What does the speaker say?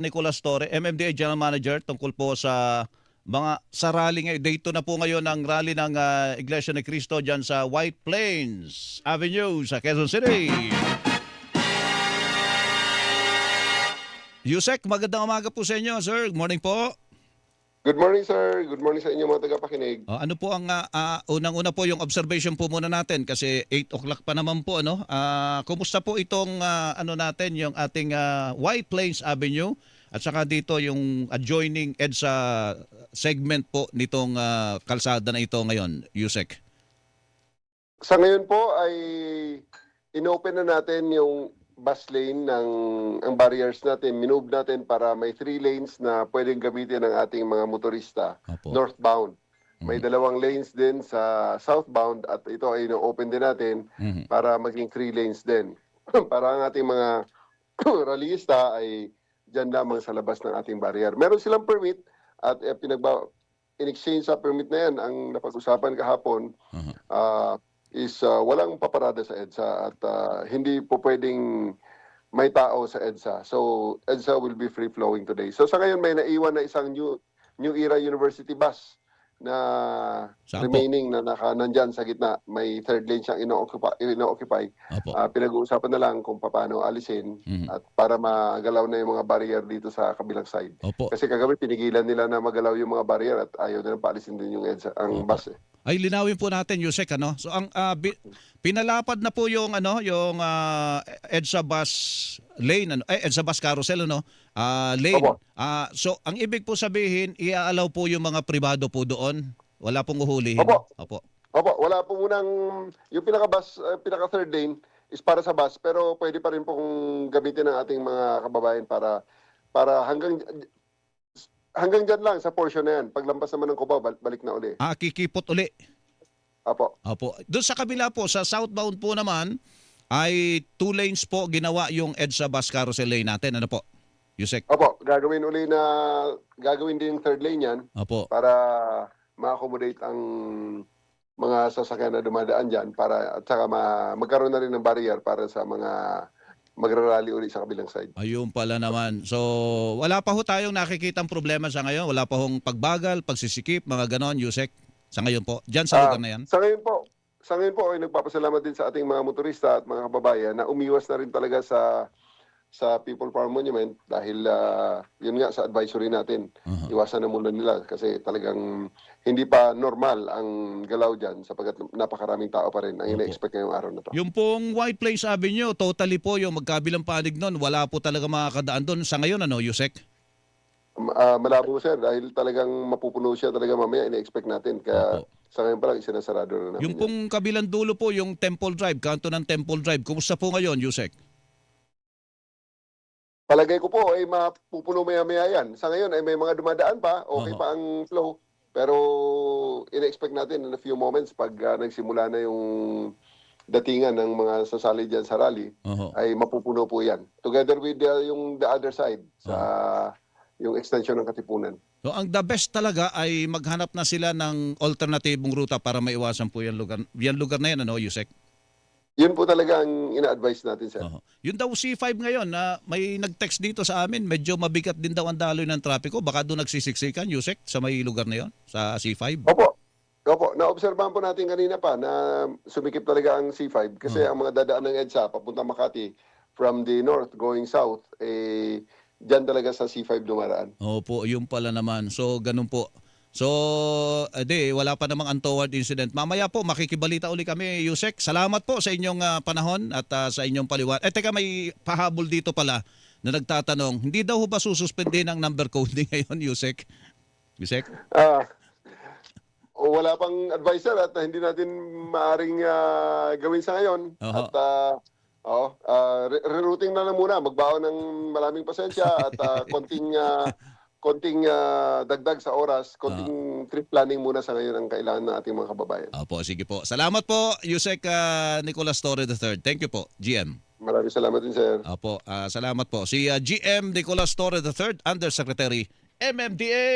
Nicolas Torre, MMDA General Manager, tungkol po sa rally ngayon. Dito na po ngayon ang rally ng Iglesia ni Cristo dyan sa White Plains Avenue sa Quezon City. Yusek, magandang umaga po sa inyo, sir. Good morning po. Good morning, sir. Good morning sa inyo mga tagapakinig. Ano po ang unang-una po yung observation po muna natin kasi 8 o'clock pa naman po, ano? Kumusta po itong ano natin, yung ating White Plains Avenue at saka dito yung adjoining EDSA segment po nitong kalsada na ito ngayon, Yusek? Sa ngayon po ay inopen na natin yung bus lane ng ang barriers natin, minove natin para may 3 lanes na pwedeng gamitin ng ating mga motorista. Opo. Northbound. May 2 lanes din sa southbound at ito ay ino-open din natin para maging 3 lanes din. Para ang ating mga rallyista ay dyan lamang sa labas ng ating barrier. Meron silang permit at in exchange sa permit na yan, ang napag-usapan kahapon, is walang paparada sa EDSA at hindi po pwedeng may tao sa EDSA. So EDSA will be free-flowing today. So sa ngayon may naiwan na isang New Era University bus na remaining na nandyan sa gitna. May third lane siyang ino-occupy. Pinag-uusapan na lang kung paano alisin at para magalaw na yung mga barrier dito sa kabilang side. Kasi kagabi pinigilan nila na magalaw yung mga barrier at ayaw nilang paalisin din yung EDSA, ang bus eh. Ay linawin po natin, Yusek, ano? So ang pinalapad na po yung yung EDSA bus lane, EDSA bus carousel, ano? Lane. So ang ibig po sabihin, iaalaw po yung mga pribado po doon. Wala pong uhulihin. Opo, wala po munang yung pinaka-bus, pinaka-third lane is para sa bus pero pwede pa rin pong gamitin ng ating mga kababayan para hanggang dyan lang sa portion na yan. Paglampas naman ng Cubao, balik na uli. Kikipot uli. Opo. Doon sa kabila po, sa southbound po naman, ay 2 lanes po ginawa yung EDSA bus carousel lane natin. Ano po, Yusek? Opo, gagawin din yung third lane yan para ma-accommodate ang mga sasakyan na dumadaan dyan at saka magkaroon na rin ng barrier para sa mga magrarally ulit sa kabilang side. Ayun pala naman. So, wala pa ho tayong nakikitang problema sa ngayon? Wala pa hong pagbagal, pagsisikip, mga ganon, Yusek? Sa ngayon po? Diyan sa lugar na yan? Sa ngayon po ay nagpapasalamat din sa ating mga motorista at mga kababayan na umiwas na rin talaga sa People Power Monument dahil yun nga sa advisory natin. Iwasan na muna nila kasi talagang hindi pa normal ang galaw dyan sapagkat napakaraming tao pa rin ang ina-expect ngayong araw na to. Yung pong White Plains Avenue, totally po yung magkabilang panig nun, wala po talaga makakadaan doon sa ngayon, ano, Yusek? Malabo sir dahil talagang mapupuno siya talaga mamaya, ina-expect natin. Kaya sa ngayon pa lang isinasarado na namin. Yung pong kabilang dulo po, yung Temple Drive, kanto ng Temple Drive, kumusta po ngayon, Yusek? Palagay ko po ay mapupuno maya-maya yan. Sa ngayon ay may mga dumadaan pa, okay pa ang flow. Pero ina-expect natin in a few moments pag nagsimula na yung datingan ng mga sasali dyan sa rally, ay mapupuno po yan. Together with the other side, sa yung extension ng Katipunan. So ang the best talaga ay maghanap na sila ng alternatibong ruta para maiwasan po yan lugar na yan, ano, Yusek? Yun po talaga ang ina-advise natin, sir. Yun daw C5 ngayon na may nag-text dito sa amin, medyo mabigat din daw ang daloy ng trapiko. Baka doon nagsisiksikan, Yusek, sa may lugar na yon, sa C5. Opo. Na-obserbahan po natin kanina pa na sumikip talaga ang C5 kasi ang mga dadaan ng EDSA papunta Makati from the north going south, dyan talaga sa C5 dumaraan. Opo, yun pala naman. So, ganun po. So, wala pa namang untoward incident. Mamaya po, makikibalita uli kami, Yusek. Salamat po sa inyong panahon at sa inyong paliwanag. Teka, may pahabol dito pala na nagtatanong, hindi daw ba sususpendin ang number coding ngayon, Yusek? Yusek? Wala pang advisor at hindi natin maaring gawin sa ngayon. At rerouting na lang muna. Magbaon ng maraming pasensya at konting dagdag sa oras, konting trip planning muna sa ngayon ang kailangan ng ating mga kababayan. Opo, sige po. Salamat po, Yusek Nicolas Torre III. Thank you po, GM. Maraming salamat din, sir. Opo, salamat po. Si GM Nicolas Torre III, Undersecretary, MMDA.